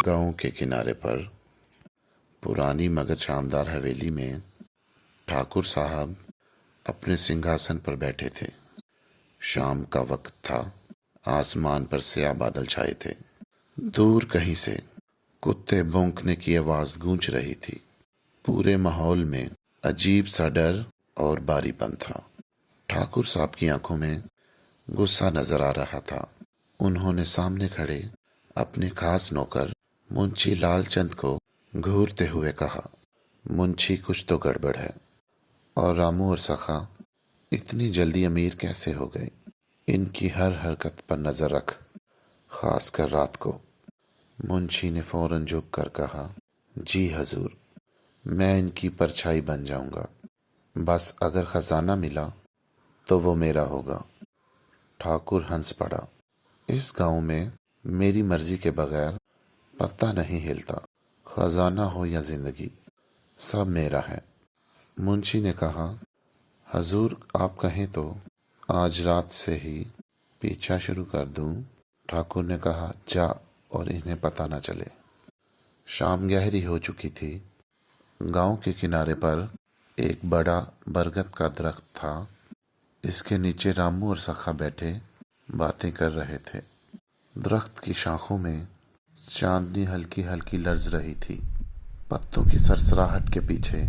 गांव के किनारे पर पुरानी मगर शानदार हवेली में ठाकुर साहब अपने सिंहासन पर बैठे थे। शाम का वक्त था। आसमान पर स्याह बादल छाए थे। दूर कहीं से कुत्ते भौंकने की आवाज गूंज रही थी। पूरे माहौल में अजीब सा डर और बारीपन था। ठाकुर साहब की आंखों में गुस्सा नजर आ रहा था। उन्होंने सामने खड़े अपने खास नौकर मुंशी लालचंद को घूरते हुए कहा, मुंशी कुछ तो गड़बड़ है। और रामू और सखा इतनी जल्दी अमीर कैसे हो गए? इनकी हर हरकत पर नजर रख, खासकर रात को। मुंशी ने फौरन झुक कर कहा, जी हजूर, मैं इनकी परछाई बन जाऊंगा। बस अगर खजाना मिला तो वो मेरा होगा। ठाकुर हंस पड़ा। इस गांव में मेरी मर्जी के बगैर पत्ता नहीं हिलता। खजाना हो या जिंदगी, सब मेरा है। मुंशी ने कहा, हजूर आप कहें तो आज रात से ही पीछा शुरू कर दूं। ठाकुर ने कहा, जा और इन्हें पता न चले। शाम गहरी हो चुकी थी। गांव के किनारे पर एक बड़ा बरगद का दरख्त था। इसके नीचे रामू और सखा बैठे बातें कर रहे थे। दरख्त की शाखों में चांदनी हल्की हल्की लर्ज रही थी। पत्तों की सरसराहट के पीछे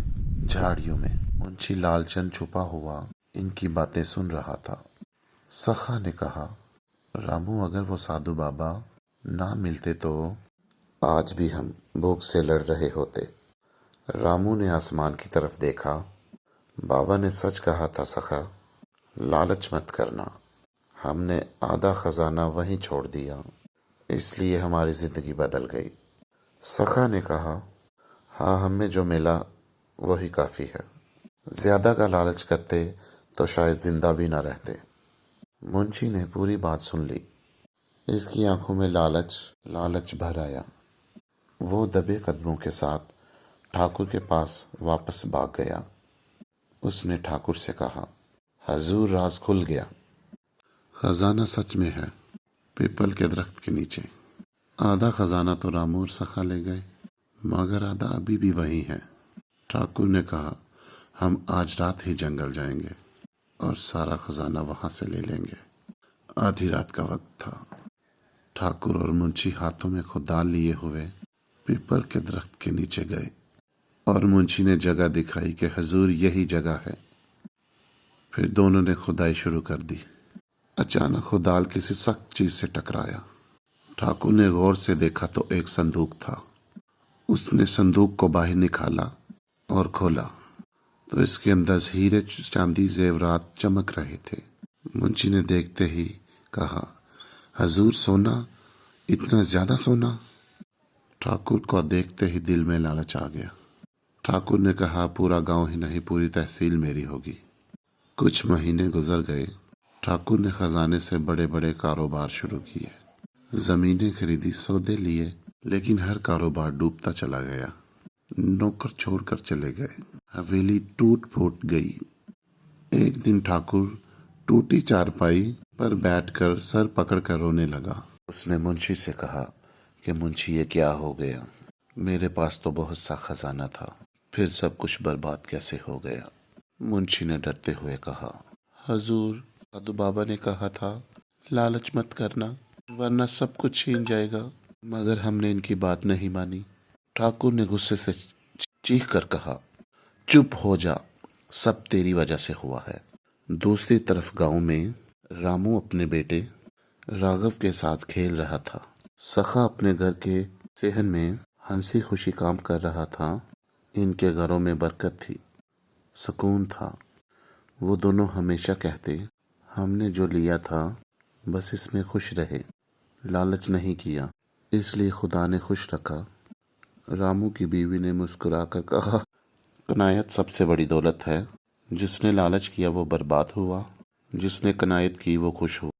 झाड़ियों में मुंशी लालचंद छुपा हुआ इनकी बातें सुन रहा था। सखा ने कहा, रामू अगर वो साधु बाबा ना मिलते तो आज भी हम भूख से लड़ रहे होते। रामू ने आसमान की तरफ देखा। बाबा ने सच कहा था सखा, लालच मत करना। हमने आधा खजाना वहीं छोड़ दिया, इसलिए हमारी जिंदगी बदल गई। सखा ने कहा, हाँ, हमें जो मिला वही काफी है। ज्यादा का लालच करते तो शायद जिंदा भी ना रहते। मुंशी ने पूरी बात सुन ली। इसकी आंखों में लालच लालच भर आया। वो दबे कदमों के साथ ठाकुर के पास वापस भाग गया। उसने ठाकुर से कहा, हजूर राज खुल गया। खजाना सच में है, पीपल के दरख्त के नीचे। आधा खजाना तो रामू और सखा ले गए, मगर आधा अभी भी वही है। ठाकुर ने कहा, हम आज रात ही जंगल जाएंगे और सारा खजाना वहां से ले लेंगे। आधी रात का वक्त था। ठाकुर और मुंशी हाथों में खुदाल लिए हुए पीपल के दरख्त के नीचे गए और मुंशी ने जगह दिखाई कि हजूर यही जगह है। फिर दोनों ने खुदाई शुरू कर दी। अचानक खुदाल किसी सख्त चीज से टकराया। ठाकुर ने गौर से देखा तो एक संदूक था। उसने संदूक को बाहर निकाला और खोला तो इसके अंदर हीरे चांदी जेवरात चमक रहे थे। मुंशी ने देखते ही कहा, हजूर सोना, इतना ज्यादा सोना? ठाकुर को देखते ही दिल में लालच आ गया। ठाकुर ने कहा, पूरा गांव ही नहीं, पूरी तहसील मेरी होगी। कुछ महीने गुजर गए। ठाकुर ने खजाने से बड़े बड़े कारोबार शुरू किए। जमीनें खरीदी, सौदे लिए, लेकिन हर कारोबार डूबता चला गया। नौकर छोड़कर चले गए। हवेली टूट फूट गई। एक दिन ठाकुर टूटी चारपाई पर बैठकर सर पकड़कर रोने लगा। उसने मुंशी से कहा कि मुंशी ये क्या हो गया? मेरे पास तो बहुत सा खजाना था, फिर सब कुछ बर्बाद कैसे हो गया? मुंशी ने डरते हुए कहा, हजूर, साधु बाबा ने कहा था लालच मत करना वरना सब कुछ छीन जाएगा, मगर हमने इनकी बात नहीं मानी। ठाकुर ने गुस्से से चीख कर कहा, चुप हो जा, सब तेरी वजह से हुआ है। दूसरी तरफ गांव में रामू अपने बेटे राघव के साथ खेल रहा था। सखा अपने घर के सेहन में हंसी खुशी काम कर रहा था। इनके घरों में बरकत थी, सुकून था। वो दोनों हमेशा कहते, हमने जो लिया था बस इसमें खुश रहे, लालच नहीं किया, इसलिए खुदा ने खुश रखा। रामू की बीवी ने मुस्कुराकर कहा, कनायत सबसे बड़ी दौलत है। जिसने लालच किया वो बर्बाद हुआ, जिसने कनायत की वो खुश हुआ।